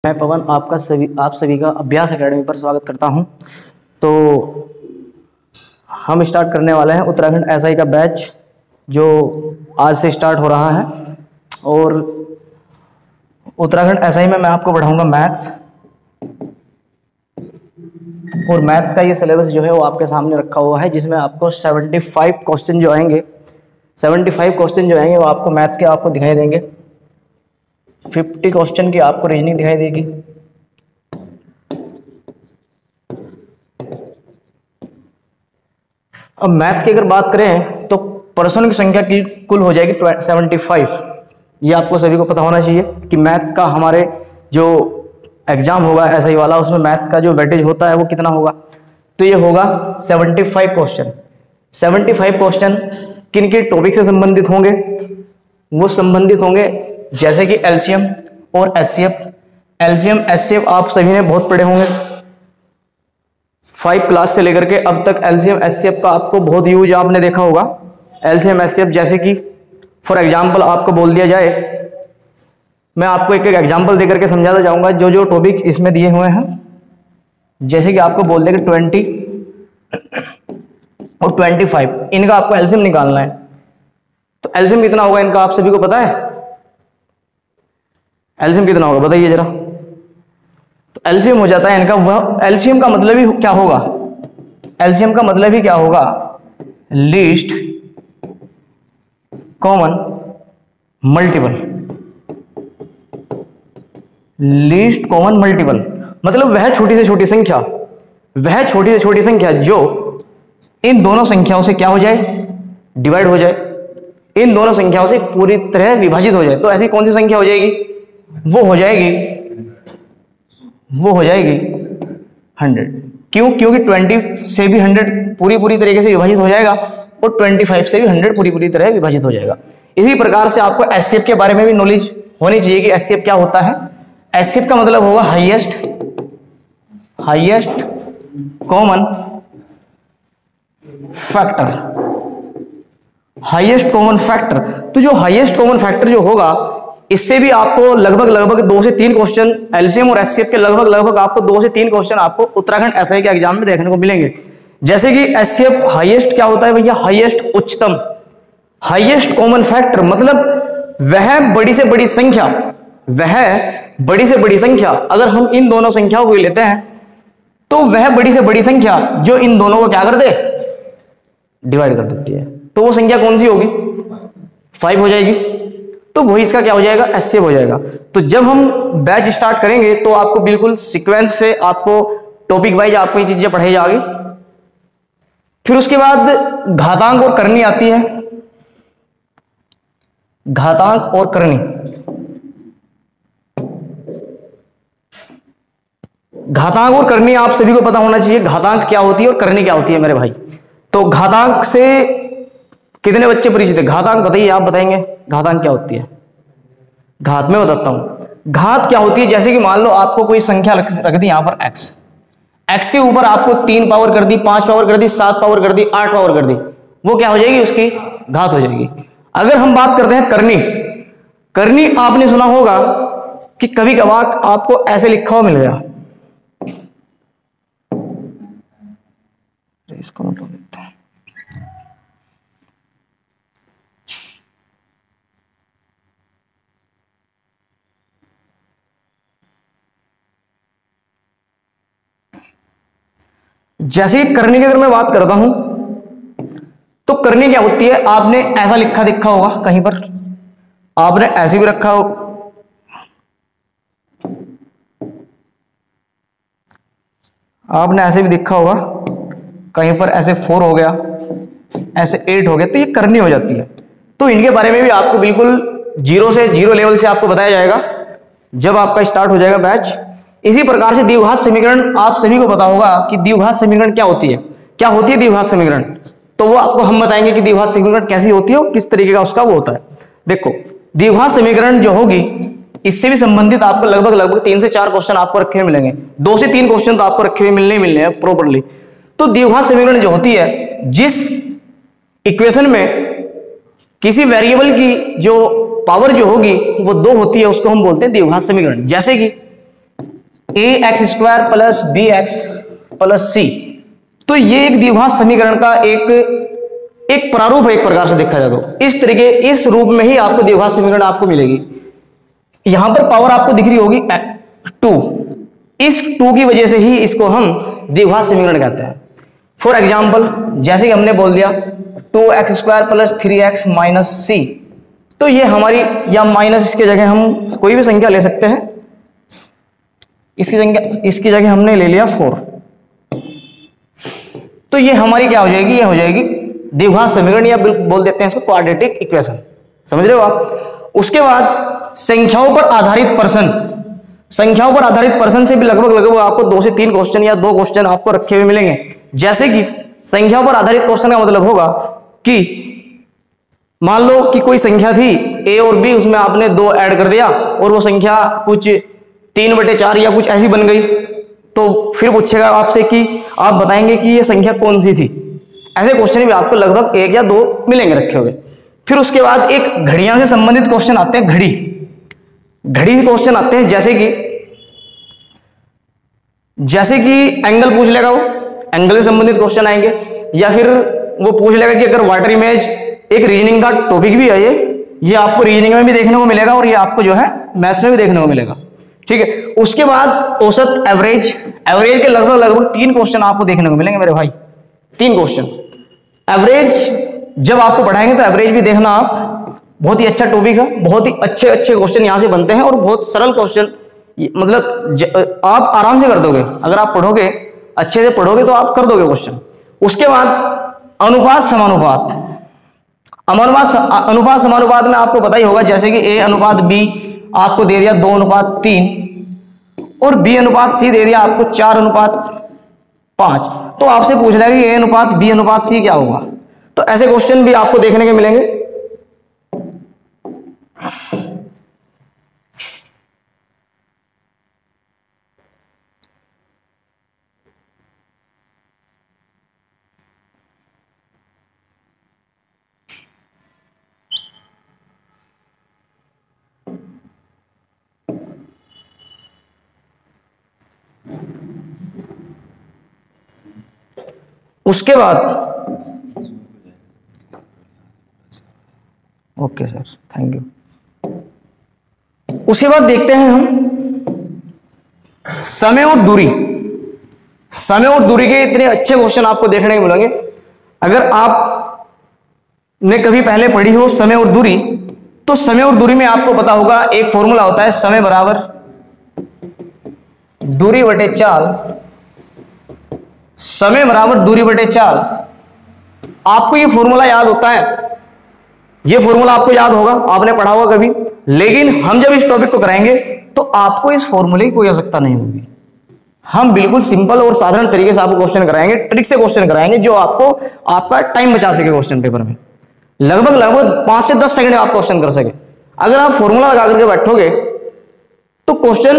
मैं पवन आप सभी का अभ्यास एकेडमी पर स्वागत करता हूं। तो हम स्टार्ट करने वाले हैं उत्तराखंड एसआई का बैच जो आज से स्टार्ट हो रहा है। और उत्तराखंड एसआई में मैं आपको पढ़ाऊंगा मैथ्स, और मैथ्स का ये सिलेबस जो है वो आपके सामने रखा हुआ है, जिसमें आपको 75 क्वेश्चन जो आएंगे 75 क्वेश्चन जो आएंगे वो आपको मैथ्स के आपको दिखाई देंगे। 50 क्वेश्चन की आपको रीजनिंग दिखाई देगी। अब मैथ्स की अगर बात करें तो पर्सन की संख्या की कुल हो जाएगी 75। ये आपको सभी को पता होना चाहिए कि मैथ्स का हमारे जो एग्जाम होगा एसआई वाला, उसमें मैथ्स का जो वेटेज होता है वो कितना होगा। तो ये होगा 75 क्वेश्चन। 75 क्वेश्चन किन के टॉपिक से संबंधित होंगे? वो संबंधित होंगे जैसे कि एलसीएम और एचसीएफ। एलसीएम एचसीएफ आप सभी ने बहुत पढ़े होंगे, 5 क्लास से लेकर के अब तक एलसीएम एचसीएफ का आपको बहुत यूज आपने देखा होगा। एलसीएम एचसीएफ जैसे कि फॉर एग्जांपल आपको बोल दिया जाए, मैं आपको एक एक एग्जांपल देकर के समझाता जाऊंगा जो जो टॉपिक इसमें दिए हुए हैं। जैसे कि आपको बोल दिया कि 20 और 25 इनका आपको एलसीएम निकालना है। तो एलसीएम कितना होगा इनका आप सभी को पता है? एलसीएम कितना होगा बताइए जरा। तो एलसीएम हो जाता है इनका, वह एलसीएम का मतलब ही क्या होगा? एलसीएम का मतलब ही क्या होगा? Least common multiple. Least common multiple मतलब वह छोटी से छोटी संख्या, वह छोटी से छोटी संख्या जो इन दोनों संख्याओं से क्या हो जाए? डिवाइड हो जाए, इन दोनों संख्याओं से पूरी तरह विभाजित हो जाए। तो ऐसी कौन सी संख्या हो जाएगी? वो हो जाएगी 100। क्यों? क्योंकि 20 से भी 100 पूरी तरीके से विभाजित हो जाएगा और 25 से भी 100 पूरी तरह विभाजित हो जाएगा। इसी प्रकार से आपको एचसीएफ के बारे में भी नॉलेज होनी चाहिए कि एचसीएफ क्या होता है। एचसीएफ का मतलब होगा highest common factor. Highest common factor, तो जो हाईएस्ट कॉमन फैक्टर जो होगा इससे भी आपको लगभग 2 से 3 क्वेश्चन एलसीएम और एचसीएफ के लगभग आपको 2 से 3 क्वेश्चन आपको उत्तराखंड एसआई के एग्जाम में देखने को मिलेंगे। जैसे कि एचसीएफ हाईएस्ट क्या होता है भैया? हाईएस्ट उच्चतम, हाईएस्ट कॉमन फैक्टर मतलब वह बड़ी से बड़ी संख्या, वह बड़ी से बड़ी संख्या। अगर हम इन दोनों संख्याओं को लेते हैं तो वह बड़ी से बड़ी संख्या जो इन दोनों को क्या कर दे? डिवाइड कर देती है। तो वो संख्या कौन सी होगी? 5 हो जाएगी। तो वही इसका क्या हो जाएगा? एचसीएफ हो जाएगा। तो जब हम बैच स्टार्ट करेंगे तो आपको बिल्कुल सीक्वेंस से आपको टॉपिक वाइज आपको ये चीजें पढ़ाई जाएगी। फिर उसके बाद घातांक और करनी आती है। घातांक और करनी, घातांक और करनी आप सभी को पता होना चाहिए घातांक क्या होती है और करनी क्या होती है मेरे भाई। तो घातांक से कितने बच्चे परिचित है? घातांक बताइए, आप बताएंगे घातांक क्या होती है? घात में बताता हूं। घात क्या होती है? जैसे कि मान लो आपको कोई संख्या रख दी यहां पर x के ऊपर आपको 3 पावर कर दी, 5 पावर कर दी, 7 पावर कर दी, 8 पावर कर दी, वो क्या हो जाएगी? उसकी घात हो जाएगी। अगर हम बात करते हैं करनी, करनी आपने सुना होगा कि कभी कभार आपको ऐसे लिखा हुआ मिल गया, इसको मिटा देते हैं। जैसे करनी की अगर मैं बात करता हूं तो करनी क्या होती है? आपने ऐसा दिखा होगा कहीं पर, आपने ऐसे भी रखा हो, आपने ऐसे भी देखा होगा कहीं पर, ऐसे 4 हो गया, ऐसे 8 हो गया, तो ये करनी हो जाती है। तो इनके बारे में भी आपको बिल्कुल 0 लेवल से आपको बताया जाएगा जब आपका स्टार्ट हो जाएगा बैच। इसी प्रकार से द्विघात समीकरण आप सभी को पता होगा कि द्विघात समीकरण क्या होती है। क्या होती है द्विघात समीकरण? तो वो आपको हम बताएंगे कि द्विघात समीकरण कैसी होती है और किस तरीके का उसका वो होता है। देखो द्विघात समीकरण जो होगी इससे भी संबंधित आपको लगभग 3 से 4 क्वेश्चन आपको रखे हुए मिलेंगे। 2 से 3 क्वेश्चन तो आपको रखे हुए मिलने हैं प्रॉपरली। तो द्विघात समीकरण जो होती है, जिस इक्वेशन में किसी वेरिएबल की जो पावर जो होगी वो 2 होती है, उसको हम बोलते हैं द्विघात समीकरण। जैसे कि ax² plus bx plus c। तो ये एक द्विघात समीकरण का एक प्रारूप है, एक प्रकार से देखा जाए तो इस तरीके, इस रूप में ही आपको द्विघात समीकरण आपको मिलेगी। यहां पर पावर आपको दिख रही होगी 2, इस 2 की वजह से ही इसको हम द्विघात समीकरण कहते हैं। फॉर एग्जाम्पल, जैसे कि हमने बोल दिया 2x² plus 3x minus c, तो ये हमारी, या माइनस इसके जगह हम कोई भी संख्या ले सकते हैं, इसकी जगह हमने ले लिया 4, तो ये हमारी क्या हो जाएगी, ये हो जाएगी द्विघात समीकरण, या बोल देते हैं इसको क्वाड्रेटिक इक्वेशन। समझ रहे हो आप। उसके बाद संख्याओं पर आधारित प्रश्न, संख्याओं पर आधारित प्रश्न से भी लगभग आपको 2 से 3 क्वेश्चन या 2 क्वेश्चन आपको रखे हुए मिलेंगे। जैसे कि संख्याओं पर आधारित क्वेश्चन का मतलब होगा कि मान लो कि कोई संख्या थी a और b, उसमें आपने 2 ऐड कर दिया और वो संख्या कुछ 3/4 या कुछ ऐसी बन गई, तो फिर पूछेगा आपसे कि आप बताएंगे कि ये संख्या कौन सी थी। ऐसे क्वेश्चन भी आपको लगभग 1 या 2 मिलेंगे रखे हुए। फिर उसके बाद एक घड़ियां से संबंधित क्वेश्चन आते हैं, घड़ी से क्वेश्चन आते हैं, जैसे कि एंगल पूछ लेगा, वो एंगल से संबंधित क्वेश्चन आएंगे, या फिर वो पूछ लेगा कि अगर वाटर इमेज, एक रीजनिंग का टॉपिक भी है ये आपको रीजनिंग में भी देखने को मिलेगा और ये आपको जो है मैथ्स में भी देखने को मिलेगा। ठीक है। उसके बाद औसत, एवरेज के लगभग 3 क्वेश्चन आपको देखने को मिलेंगे मेरे भाई, 3 क्वेश्चन। एवरेज जब आपको पढ़ाएंगे तो एवरेज भी देखना आप, बहुत ही अच्छा टॉपिक है, बहुत ही अच्छे क्वेश्चन यहां से बनते हैं और बहुत सरल क्वेश्चन, मतलब आप आराम से कर दोगे, अगर आप पढ़ोगे, अच्छे से पढ़ोगे तो आप कर दोगे क्वेश्चन। उसके बाद अनुपात समानुपात में आपको पता ही होगा, जैसे कि a अनुपात b आपको दे दिया 2:3 और b अनुपात c दे दिया आपको 4:5, तो आपसे पूछ रहा है कि a अनुपात b अनुपात c क्या होगा। तो ऐसे क्वेश्चन भी आपको देखने के मिलेंगे। उसके बाद ओके सर, थैंक यू। उसके बाद देखते हैं हम समय और दूरी के इतने अच्छे क्वेश्चन आपको देखने को मिलेंगे। अगर आपने कभी पहले पढ़ी हो समय और दूरी, तो समय और दूरी में आपको पता होगा एक फॉर्मूला होता है, समय बराबर दूरी बटे चाल, समय बराबर दूरी बटे चाल। आपको ये फॉर्मूला याद होता है, ये फॉर्मूला आपको याद होगा, आपने पढ़ा होगा कभी, लेकिन हम जब इस टॉपिक को कराएंगे तो आपको इस फॉर्मूले की कोई आवश्यकता नहीं होगी। हम बिल्कुल सिंपल और साधारण तरीके से आपको क्वेश्चन कराएंगे, ट्रिक से क्वेश्चन कराएंगे, जो आपको आपका टाइम बचा सके क्वेश्चन पेपर में। लगभग 5 से 10 सेकंड आप क्वेश्चन कर सके। अगर आप फॉर्मूला लगा करके बैठोगे तो क्वेश्चन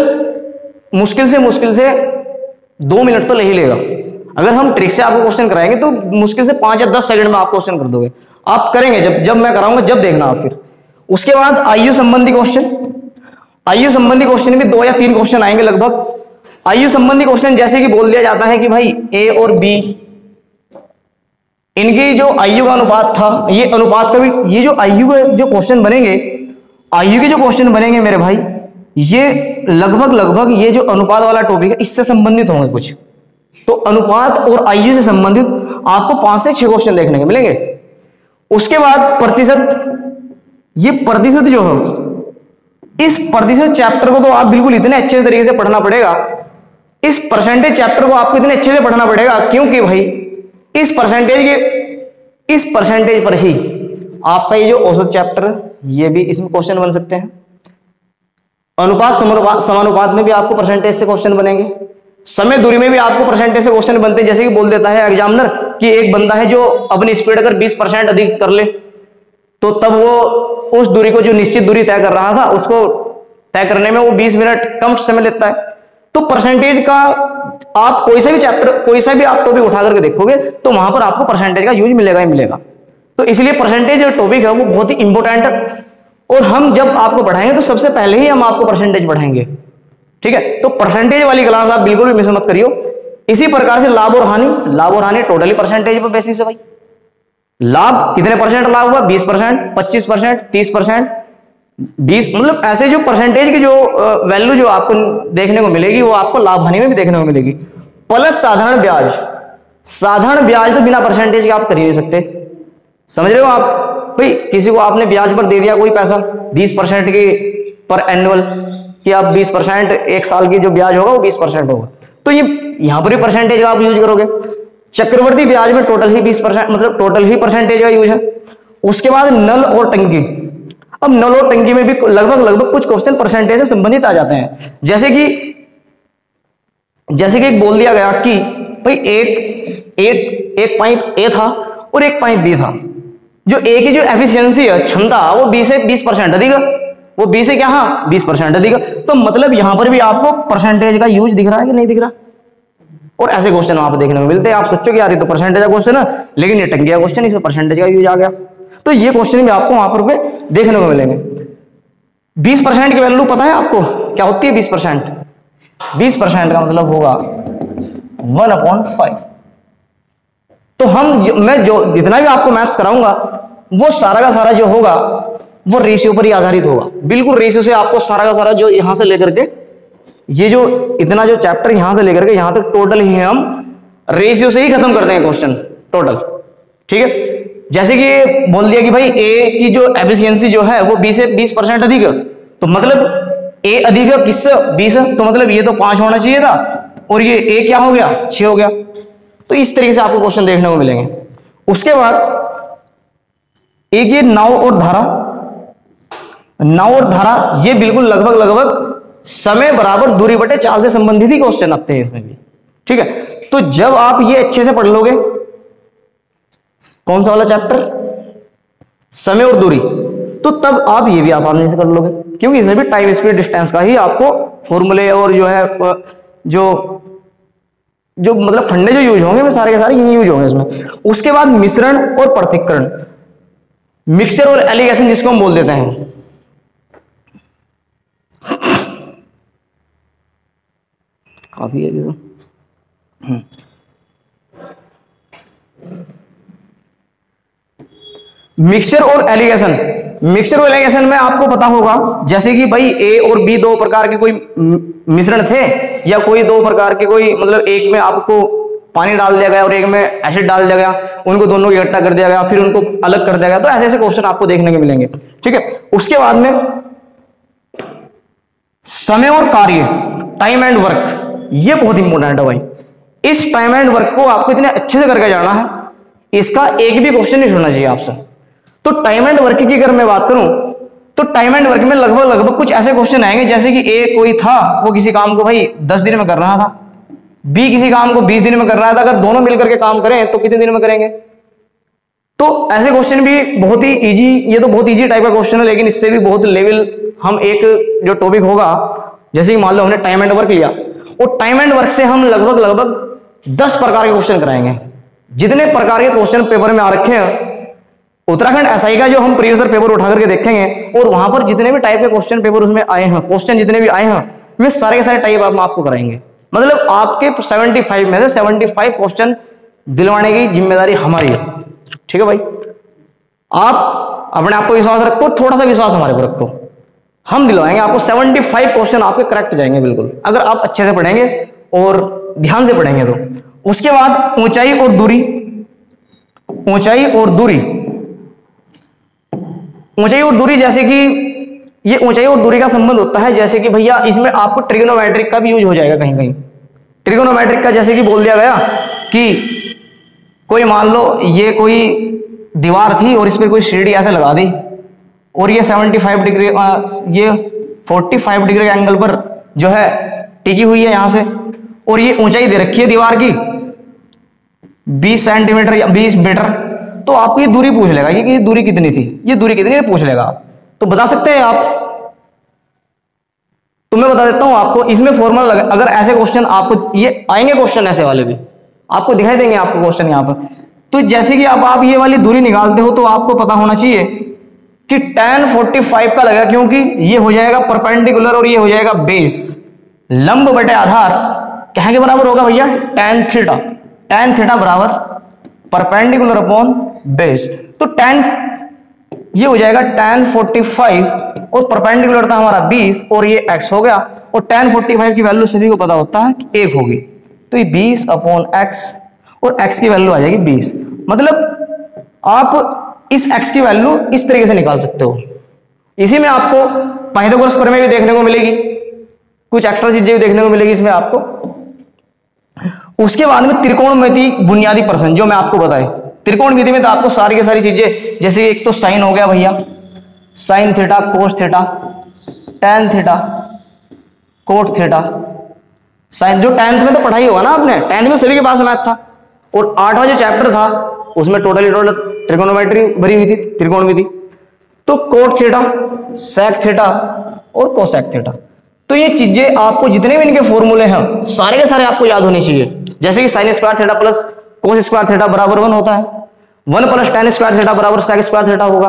मुश्किल से 2 मिनट तो ले ही लेगा। अगर हम ट्रिक से आपको क्वेश्चन कराएंगे तो मुश्किल से 5 या 10 सेकंड में आप क्वेश्चन कर दोगे। आप करेंगे जब मैं कराऊंगा, जब देखना आप फिर। उसके बाद आयु संबंधी क्वेश्चन भी 2 या 3 क्वेश्चन आएंगे लगभग। आयु संबंधी क्वेश्चन जैसे कि बोल दिया जाता है कि भाई ए और बी, इनकी जो आयु का अनुपात था, ये अनुपात का भी, ये जो आयु के जो क्वेश्चन बनेंगे मेरे भाई, ये लगभग ये जो अनुपात वाला टॉपिक है इससे संबंधित होंगे कुछ। तो अनुपात और आयु से संबंधित आपको 5 से 6 क्वेश्चन देखने को मिलेंगे। उसके बाद प्रतिशत, ये प्रतिशत जो है, इस प्रतिशत चैप्टर को तो आप बिल्कुल इतने अच्छे तरीके से पढ़ना पड़ेगा। इस परसेंटेज चैप्टर को आपको इतने अच्छे से पढ़ना पड़ेगा, क्योंकि भाई इस परसेंटेज पर ही आपका ये जो औसत चैप्टर है, ये भी इसमें क्वेश्चन बन सकते हैं। अनुपात समानुपात में भी आपको परसेंटेज से क्वेश्चन बनेंगे। समय दूरी में भी आपको परसेंटेज से क्वेश्चन बनते हैं। जैसे कि बोल देता है एग्जामिनर कि एक बंदा है जो अपनी स्पीड अगर 20% अधिक कर ले, तो तब वो उस दूरी को, जो निश्चित दूरी तय कर रहा था, उसको तय करने में वो 20 मिनट कम समय लेता है। तो परसेंटेज का आप कोई सा भी चैप्टर, कोई सा भी आप टॉपिक उठा करके देखोगे तो वहां पर आपको परसेंटेज का यूज मिलेगा ही मिलेगा। तो इसलिए परसेंटेज जो टॉपिक है वो बहुत ही इंपॉर्टेंट है। और हम जब आपको पढ़ाएंगे तो सबसे पहले ही हम आपको परसेंटेज पढ़ाएंगे। ठीक है। तो परसेंटेज वाली क्लास आप बिल्कुल भी मिस मत करियो। इसी प्रकार से लाभ और हानि टोटली परसेंटेज पर बेसिस है भाई। लाभ कितने परसेंट लाभ हुआ, 20%, 25%, 30%, 20, मतलब ऐसे जो परसेंटेज की जो वैल्यू जो आपको देखने को मिलेगी वो आपको लाभ हानि में भी देखने को मिलेगी। प्लस साधारण ब्याज, साधारण ब्याज तो बिना परसेंटेज के आप कर ही नहीं सकते, समझ रहे हो आप भाई। किसी को आपने ब्याज पर दे दिया कोई पैसा 20% की पर एनुअल, कि आप 20% एक साल की जो ब्याज होगा वो 20% होगा, तो ये यहां पर भी परसेंटेज का आप यूज करोगे। चक्रवर्ती ब्याज में टोटल ही 20%, मतलब टोटल ही परसेंटेज का यूज है। उसके बाद नल और टंकी, अब नल और टंकी में भी लगभग कुछ क्वेश्चन परसेंटेज से संबंधित आ जाते हैं। जैसे कि एक बोल दिया गया कि भाई एक पाइप ए था और एक पाइप बी था, जो ए की जो एफिशिएंसी है, क्षमता, वो 20 से 20% अधिक है, वो 20 से क्या, हाँ 20% अधिक है। तो मतलब यहां पर भी आपको परसेंटेज का यूज दिख रहा है कि नहीं दिख रहा। और ऐसे क्वेश्चन वहां पर देखने को मिलते हैं। आप सोचो कि यार ये तो परसेंटेज का क्वेश्चन है, लेकिन ये टंकी का क्वेश्चन, इसमें परसेंटेज का यूज आ गया। तो ये क्वेश्चन भी आपको वहां पर देखने को मिलेंगे। 20% की वैल्यू पता है आपको क्या होती है? 20% 20% का मतलब होगा 1/5। तो मैं जो जितना भी आपको मैथ्स कराऊंगा वो सारा का सारा जो होगा वो रेशियो पर ही आधारित होगा। बिल्कुल रेशियो से आपको सारा का सारा जो यहां से लेकर के ये जो इतना जो चैप्टर यहां से लेकर के यहां तक टोटल ही हम रेशियो से ही खत्म करते हैं क्वेश्चन टोटल, ठीक है। जैसे कि ये बोल दिया कि भाई ए की जो एफिशिएंसी जो है वो 20 से 20% अधिक है, तो मतलब ए अधिक है किससे? 20 है, तो मतलब ये तो 5 होना चाहिए था और ये ए क्या हो गया? 6 हो गया। तो इस तरीके से आपको क्वेश्चन देखने को मिलेंगे। उसके बाद एक ये नाव और धारा, ये बिल्कुल लगभग समय बराबर दूरी बटे चाल से संबंधित ही क्वेश्चन आते हैं इसमें भी, ठीक है। तो जब आप ये अच्छे से पढ़ लोगे, कौन सा वाला चैप्टर, समय और दूरी, तो तब आप ये भी आसानी से कर लोगे, क्योंकि इसमें भी टाइम स्पीड डिस्टेंस का ही आपको फॉर्मूले और जो है जो मतलब फंडे जो यूज होंगे वो सारे के सारे यही यूज होंगे इसमें। उसके बाद मिश्रण और पृथक्करण, मिक्सचर और एलिगेशन जिसको हम बोल देते हैं। काफी है तो मिक्सचर और एलिगेशन में आपको पता होगा, जैसे कि भाई ए और बी दो प्रकार के कोई मिश्रण थे, या कोई दो प्रकार के कोई मतलब एक में आपको पानी डाल दिया गया और एक में एसिड डाल दिया गया, उनको दोनों को इकट्ठा कर दिया गया, फिर उनको अलग कर दिया गया। तो ऐसे ऐसे क्वेश्चन आपको देखने को मिलेंगे, ठीक है। उसके बाद में समय और कार्य, टाइम एंड वर्क, ये बहुत इंपॉर्टेंट है भाई। इस टाइम एंड वर्क को आपको इतने अच्छे से करके जाना है, इसका एक भी क्वेश्चन नहीं छोड़ना चाहिए आपसे। तो टाइम एंड वर्क की अगर मैं बात करूं तो टाइम एंड वर्क में लगभग कुछ ऐसे क्वेश्चन आएंगे, जैसे कि ए कोई था, वो किसी काम को भाई 10 दिन में कर रहा था, बी किसी काम को 20 दिन में कर रहा था, अगर दोनों मिलकर के काम करें तो कितने दिन में करेंगे। तो ऐसे क्वेश्चन भी बहुत ही इजी, ये तो बहुत इजी टाइप का क्वेश्चन है, लेकिन इससे भी बहुत लेवल हम एक जो टॉपिक होगा, जैसे कि मान लो हमने टाइम एंड वर्क लिया, और टाइम एंड वर्क से हम लगभग 10 प्रकार के क्वेश्चन कराएंगे। जितने प्रकार के क्वेश्चन पेपर में आ रखे हैं, उत्तराखंड एसआई का जो हम प्रीवियस पेपर उठा करके देखेंगे, और वहां पर जितने भी टाइप के क्वेश्चन पेपर उसमें आए हैं, क्वेश्चन जितने भी आए हैं, वे सारे के सारे टाइप हम आपको कराएंगे। मतलब आपके 75 में से 75 क्वेश्चन दिलवाने की जिम्मेदारी हमारी है, ठीक है भाई। आप अपने आप को विश्वास रखो, थोड़ा सा विश्वास हमारे पर रखो, हम दिलवाएंगे आपको 75 क्वेश्चन आपके करेक्ट जाएंगे बिल्कुल, अगर आप अच्छे से पढ़ेंगे और ध्यान से पढ़ेंगे तो। उसके बाद ऊंचाई और दूरी, जैसे कि ये ऊंचाई और दूरी का संबंध होता है, जैसे कि भैया इसमें आपको ट्रिग्नोमेट्रिक का भी यूज हो जाएगा कहीं कहीं। ट्रिग्नोमेट्रिक का जैसे कि बोल दिया गया कि कोई मान लो ये कोई दीवार थी और इस पर कोई सीढ़ी ऐसे लगा दी, और ये 75 डिग्री ये 45 डिग्री के एंगल पर जो है टिकी हुई है यहां से, और ये ऊंचाई दे रखी है दीवार की 20 सेंटीमीटर या 20 मीटर, तो आपको ये दूरी पूछ लेगा, ये दूरी कितनी थी, ये दूरी कितनी है पूछ लेगा आप। तो बता सकते हैं आप? तो मैं बता देता हूं आपको, इसमें फॉर्मूला लगा, अगर ऐसे क्वेश्चन आपको ये आएंगे, क्वेश्चन ऐसे वाले भी आपको दिखाई देंगे आपको क्वेश्चन यहां पर। तो जैसे कि आप ये वाली दूरी निकालते हो, तो आपको पता होना चाहिए कि tan 45 का लगा, क्योंकि ये हो जाएगा परपेंडिकुलर और ये हो जाएगा बेस, लंब बटे आधार क्या के बराबर होगा भैया, tan थीटा। tan थीटा बराबर परपेंडिकुलर अपॉन बेस। तो tan ये हो जाएगा tan 45 और परपेंडिकुलर था हमारा 20 और ये x हो गया। और tan 45 की वैल्यू सभी को पता होता है कि 1 होगी, तो ये 20 अपॉन x और x की वैल्यू आ जाएगी 20। मतलब आप इस x की वैल्यू इस तरीके से निकाल सकते हो। इसी में आपको पाइथागोरस प्रमेय भी देखने को मिलेगी, कुछ एक्स्ट्रा चीजें भी देखने को मिलेगी इसमें आपको। उसके बाद में त्रिकोणमिति बुनियादी प्रश्न जो मैं आपको बताए। त्रिकोणमिति में तो आपको सारी की सारी चीजें, जैसे एक तो साइन हो गया भैया, sine theta, cos theta, tan theta, cot theta, sine, जो 10th में तो पढ़ाई होगा ना आपने, 10th में सभी के पास मैथ था। और 8वां जो चैप्टर था उसमें टोटल ट्रिगोनोमेट्री भरी हुई थी, त्रिकोणमिति। तो कोट थीटा, सेक थीटा और कोसेक थीटा। तो ये चीजें आपको जितने भी इनके फॉर्मूले हैं सारे के सारे आपको याद होने चाहिए। जैसे कि sine square theta plus cos square theta बराबर 1 होता है, 1 प्लस टैन स्क्वायर थीटा बराबर सेक स्क्वायर थीटा होगा,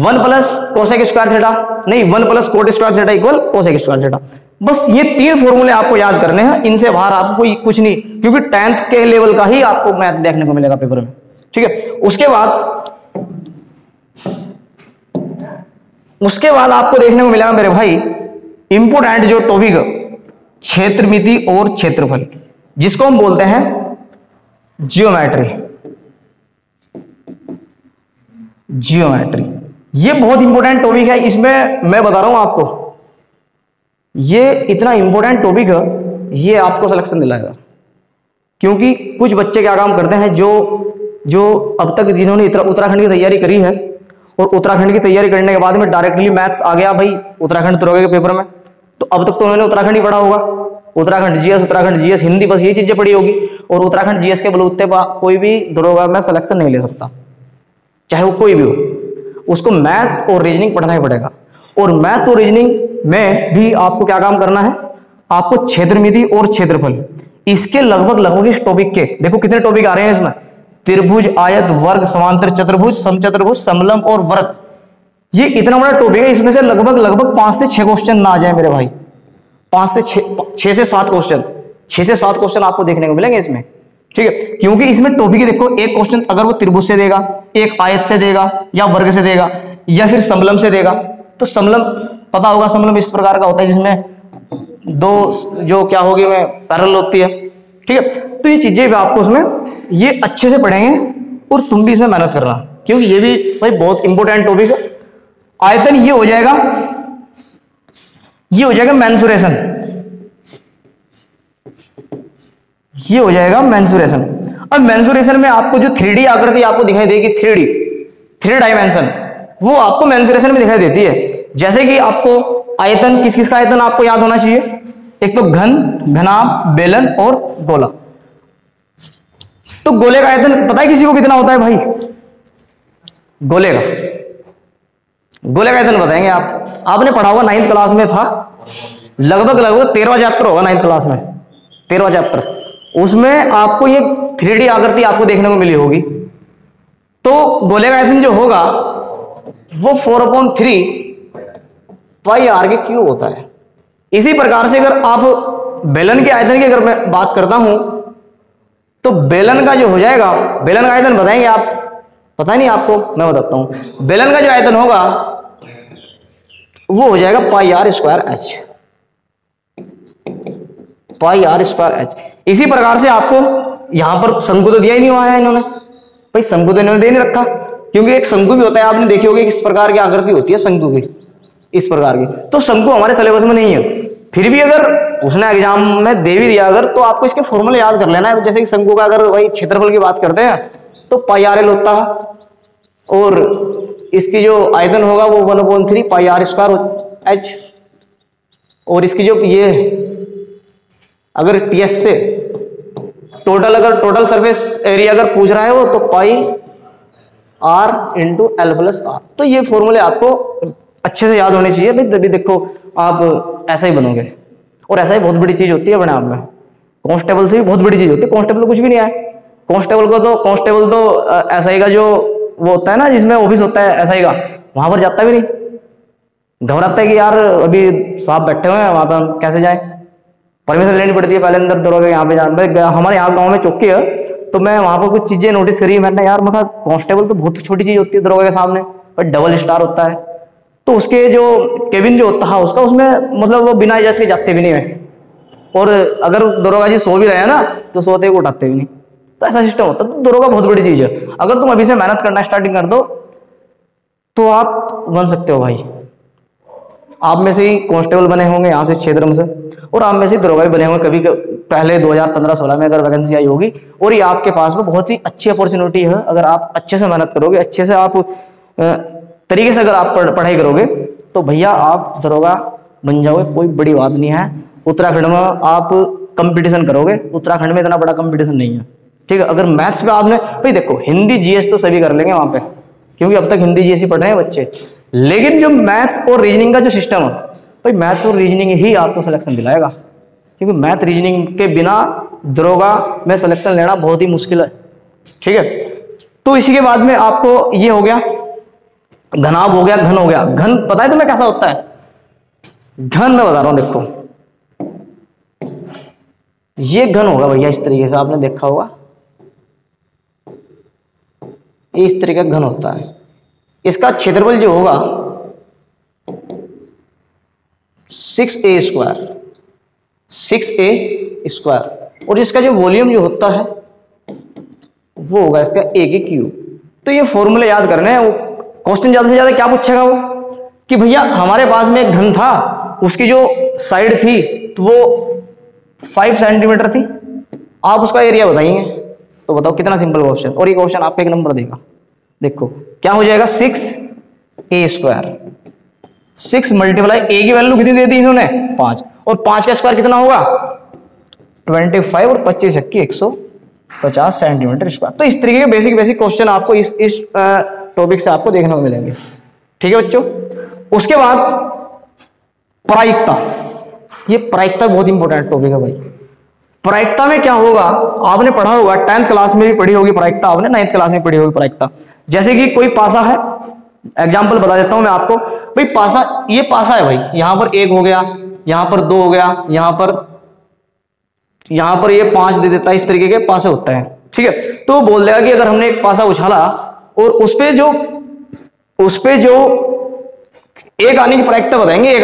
1 प्लस कोसेक स्क्वायर थीटा नहीं 1 plus coat square theta equal cosec square theta. बस ये 3 फॉर्मूले आपको याद करने हैं, इनसे बाहर आपको कोई कुछ नहीं, क्योंकि 10th के लेवल का ही आपको मैथ देखने को मिलेगा पेपर में। ठीक है, उसके बाद आपको देखने को मिलेगा मेरे भाई इंपोर्टेंट जो टॉपिक क्षेत्रमिति और क्षेत्रफल, जिसको हम बोलते हैं जियोमेट्री। जियोमेट्री ये बहुत इंपॉर्टेंट टॉपिक है। इसमें मैं बता रहा हूं आपको, ये इतना इंपॉर्टेंट टॉपिक है, ये आपको सिलेक्शन दिलाएगा। क्योंकि कुछ बच्चे क्या काम करते हैं, जो अब तक जिन्होंने उत्तराखंड की तैयारी करी है और उत्तराखंड की तैयारी करने के बाद में डायरेक्टली मैथ्स आ गया भाई उत्तराखंड दरोगे के पेपर में, तो अब तक तो उन्होंने उत्तराखंड ही पढ़ा होगा, उत्तराखंड जीएस हिंदी, बस ये चीजें पढ़ी होगी। और उत्तराखंड जीएस के बलूते कोई भी दरोगा में सिलेक्शन नहीं ले सकता, चाहे वो कोई भी हो, उसको मैथ्स और रीजनिंग पढ़ना ही पड़ेगा। और मैथ्स और रीजनिंग में भी आपको क्या काम करना है, आपको क्षेत्रमिति और क्षेत्रफल, इसके लगभग इस टॉपिक के देखो कितने टॉपिक आ रहे हैं इसमें, त्रिभुज, आयत, वर्ग, समांतर चतुर्भुज, समचतुर्भुज, समलंब और वृत्त। ये इतना बड़ा टॉपिक है, इसमें से लगभग 5 से 6 क्वेश्चन ना आ जाए मेरे भाई, 6 से 7 क्वेश्चन, 6 से 7 क्वेश्चन आपको देखने को मिलेंगे इसमें। ठीक है, क्योंकि इसमें टॉपिक देखो, एक क्वेश्चन अगर वो त्रिभुज से देगा, एक आयत से देगा, या वर्ग से देगा, या फिर समलंब से देगा। तो समलंब पता होगा, समलंब इस प्रकार का होता है जिसमें दो जो क्या होगी में पैरेलल होती है। ठीक है, तो ये चीजें भी आपको उसमें ये अच्छे से पढ़ेंगे और तुम भी इसमें मेहनत करना, क्योंकि ये भी भाई बहुत इंपॉर्टेंट टॉपिक है। आयतन ये हो जाएगा मेंसुरेशन, ये हो जाएगा मेंसुरेशन। अब मेंसुरेशन में आपको जो 3D आकृति आपको दिखाई देगी, 3 डायमेंशन, वो आपको मेंसुरेशन में दिखाई देती है। जैसे कि आपको आयतन, किस का आयतन आपको याद होना चाहिए, एक तो घन, घनाभ, बेलन और गोला। तो गोले का आयतन पता है किसी को कितना होता है भाई, गोले का आयतन बताएंगे आपने पढ़ा होगा 9th क्लास में था, लगभग 13वां चैप्टर होगा 9th क्लास में, 13वां चैप्टर, उसमें आपको ये 3D आकृति आपको देखने को मिली होगी। तो गोले का आयतन जो होगा वो 4/3 पाई आर के क्यूब होता है। इसी प्रकार से अगर आप बेलन के आयतन की अगर मैं बात करता हूं, तो बेलन का जो हो जाएगा, बेलन का आयतन बताएंगे आप, पता नहीं आपको, मैं बताता हूं। बेलन का जो आयतन होगा वो हो जाएगा pi r square h, pi r square h. इसी प्रकार से आपको यहां पर शंकु तो दिया ही नहीं हुआ है इन्होंने, भाई शंकु तो इन्होंने दे नहीं रखा, क्योंकि एक शंकु भी होता है, आपने देखी होगी किस प्रकार की आकृति होती है शंकु की, इस प्रकार की। तो शंकु हमारे सिलेबस में नहीं है, फिर भी अगर उसने एग्जाम में दे भी दिया अगर, तो आपको इसके फॉर्मूले याद कर लेना है। जैसे कि शंकु का अगर वही क्षेत्रफल की बात करते हैं तो पाई आर एल होता है, और इसकी जो आयतन होगा वो 1/3 पाई आर स्क्वायर एच, और इसकी जो ये अगर टीएस से टोटल सरफेस एरिया अगर पूछ रहा है वो, तो pi r into l plus r. तो ये फॉर्मूले आपको अच्छे से याद होने चाहिए भाई, तभी देखो आप ऐसा ही बनोगे। और ऐसा ही बहुत बड़ी चीज होती है अपने आप में, कांस्टेबल से भी बहुत बड़ी चीज होती है। कांस्टेबल कुछ भी नहीं है, कांस्टेबल तो एसआई का जो वो होता है ना, जिसमें ऑफिस होता है एसआई का, वहां पर जाता भी नहीं, घबराता है कि यार अभी साहब बैठे हुए हैं वहां पर हम कैसे जाएं, परमिशन लेनी पड़ती है पहले अंदर दरोगा यहाँ पे जाना। हमारे यहाँ गाँव में चौकी है, तो मैं वहाँ पर कुछ चीजें नोटिस करी मैंने, यार मैं कहा कांस्टेबल तो बहुत छोटी चीज होती है दरोगा के सामने, पर डबल स्टार होता है। तो उसके जो केबिन जो होता है उसका, उसमें मतलब वो बिना इजाजत के जाते भी नहीं है, और अगर दरोगा जी सो भी रहे हैं ना तो सोते को उठाते भी नहीं। तो ऐसा सिस्टम होता है। तो दरोगा बहुत बड़ी चीज है। अगर तुम अभी से मेहनत करना स्टार्टिंग कर दो तो आप बन सकते हो भाई। आप में से ही कांस्टेबल बने होंगे यहाँ से इस क्षेत्र में से, और आप में से दरोगा भी बने होंगे कभी पहले 2015-16 में अगर वैकेंसी आई होगी, और ये आपके पास में बहुत ही अच्छी अपॉर्चुनिटी है। अगर आप अच्छे से मेहनत करोगे, अच्छे से आप तरीके से अगर आप पढ़ाई करोगे तो भैया आप दरोगा बन जाओगे, कोई बड़ी बात नहीं है। उत्तराखंड में आप कंपटीशन करोगे, उत्तराखंड में इतना बड़ा कंपटीशन नहीं है, ठीक है। अगर मैथ्स पे आपने भाई देखो, हिंदी जीएस तो सभी कर लेंगे वहां पे, क्योंकि अब तक हिंदी जीएस ही पढ़ रहे हैं बच्चे, लेकिन जो मैथ्स और रीजनिंग का जो सिस्टम है भाई, मैथ्स और रीजनिंग ही आपको सिलेक्शन दिलाएगा, क्योंकि मैथ रीजनिंग के बिना दरोगा में सिलेक्शन लेना बहुत ही मुश्किल है, ठीक है। तो इसी के बाद में आपको ये हो गया, घनाभ हो गया, घन हो गया। घन पता है तुम्हें कैसा होता है? घन मैं बता रहा हूं, देखो ये घन होगा भैया, इस तरीके से आपने देखा होगा, इस तरीके का घन होता है। इसका क्षेत्रफल जो होगा 6a स्क्वायर, 6a², और इसका जो वॉल्यूम जो होता है वो होगा इसका a के क्यूब। तो ये फॉर्मूले याद करने हैं। वो क्वेश्चन ज्यादा से ज्यादा क्या पूछेगा वो, कि भैया हमारे पास में एक घन था, उसकी जो साइड थी तो वो 5 सेंटीमीटर थी, आप उसका एरिया बताइए, तो बताओ कितना सिंपल क्वेश्चन। और ये क्वेश्चन आपको एक नंबर देगा। देखो क्या हो जाएगा, 6a², 6 मल्टीप्लाई a की वैल्यू कितनी दे दी इन्होंने, 5, और 5 का स्क्वायर कितना होगा 25, और 25 150 सेंटीमीटर स्क्वायर। तो इस तरीके के बेसिक क्वेश्चन आपको इस टॉपिक से आपको देखने को मिलेंगे, ठीक है बच्चों। उसके बाद प्रायिकता, ये प्रायिकता बहुत इंपॉर्टेंट टॉपिक है भाई। प्रायिकता में क्या होगा, आपने पढ़ा होगा, 10th क्लास में भी पढ़ी होगी प्रायिकता, आपने 9th क्लास में पढ़ी होगी प्रायिकता। जैसे कि कोई पासा है, एग्जाम्पल बता देता हूं मैं आपको भाई। पासा, ये पासा है भाई, यहां पर 1 हो गया, यहां पर 2 हो गया, यहां पर ये 5 दे देता है। इस तरीके के पासे होते हैं, ठीक है। तो बोल देगा कि अगर हमने एक पासा उछाला और उस पे जो एक आने की प्रायिकता बताएंगे, एक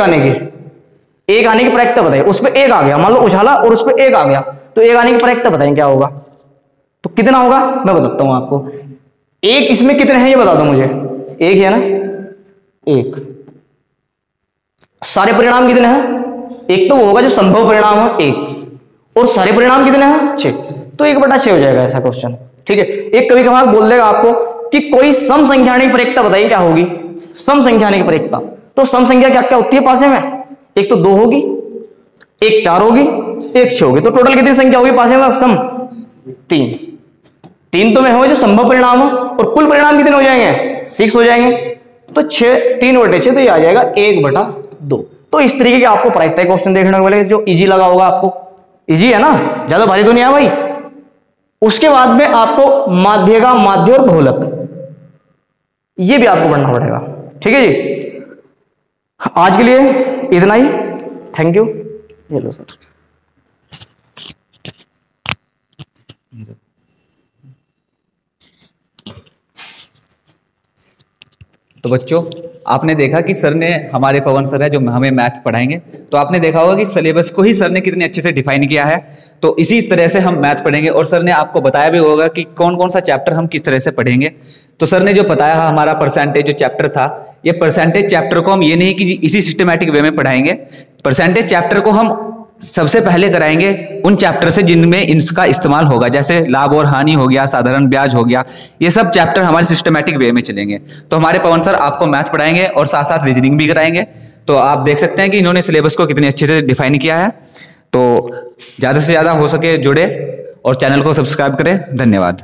आने की प्रायिकता बताइए, उस पे 1 आ गया, मान लो उछाला और उस पे 1 आ गया, तो 1 आने की प्रायिकता बताएंगे क्या होगा, तो कितना होगा मैं बताता हूं आपको। 1 इसमें कितने हैं ये बता दो मुझे, 1 है ना, 1। सारे परिणाम कितने हैं, एक तो वो होगा जो संभव परिणाम है 1, और सारे परिणाम कितने हैं 6, तो 1/6 हो जाएगा ऐसा क्वेश्चन, ठीक है। एक कभी कभार बोल देगा आपको कि कोई सम संख्या की प्रायिकता बताइए क्या होगी, सम संख्या की प्रायिकता। तो सम संख्या क्या क्या होती है पासे में, एक तो 2 होगी, एक 4 होगी, एक 6 होगी, तो टोटल कितनी संख्या होगी पासे में सम 3 तो में हो जो संभव परिणाम हो, और कुल परिणाम कितने हो जाएंगे 6 हो जाएंगे, तो 3/6, तो ये आ जाएगा 1/2। तो इस तरीके के आपको प्रायिकता क्वेश्चन देखने को मिलेगा, जो इजी लगा होगा आपको, इजी है ना, ज्यादा भारी तो नहीं है भाई। उसके बाद में आपको माध्य और बहुलक, ये भी आपको पढ़ना पड़ेगा, ठीक है जी। आज के लिए इतना ही, थैंक यू। Hello sir. तो बच्चों आपने देखा कि सर ने, हमारे पवन सर है जो हमें मैथ पढ़ाएंगे, तो आपने देखा होगा कि सिलेबस को ही सर ने कितने अच्छे से डिफाइन किया है। तो इसी तरह से हम मैथ पढ़ेंगे, और सर ने आपको बताया भी होगा कि कौन कौन सा चैप्टर हम किस तरह से पढ़ेंगे। तो सर ने जो बताया हमारा परसेंटेज जो चैप्टर था, ये परसेंटेज चैप्टर को हम ये नहीं कि इसी सिस्टमैटिक वे में पढ़ाएंगे, परसेंटेज चैप्टर को हम सबसे पहले कराएंगे उन चैप्टर से जिनमें इसका इस्तेमाल होगा, जैसे लाभ और हानि हो गया, साधारण ब्याज हो गया, ये सब चैप्टर हमारे सिस्टमैटिक वे में चलेंगे। तो हमारे पवन सर आपको मैथ पढ़ाएंगे और साथ साथ रीजनिंग भी कराएंगे। तो आप देख सकते हैं कि इन्होंने सिलेबस को कितने अच्छे से डिफाइन किया है। तो ज़्यादा से ज़्यादा हो सके जुड़े और चैनल को सब्सक्राइब करें। धन्यवाद।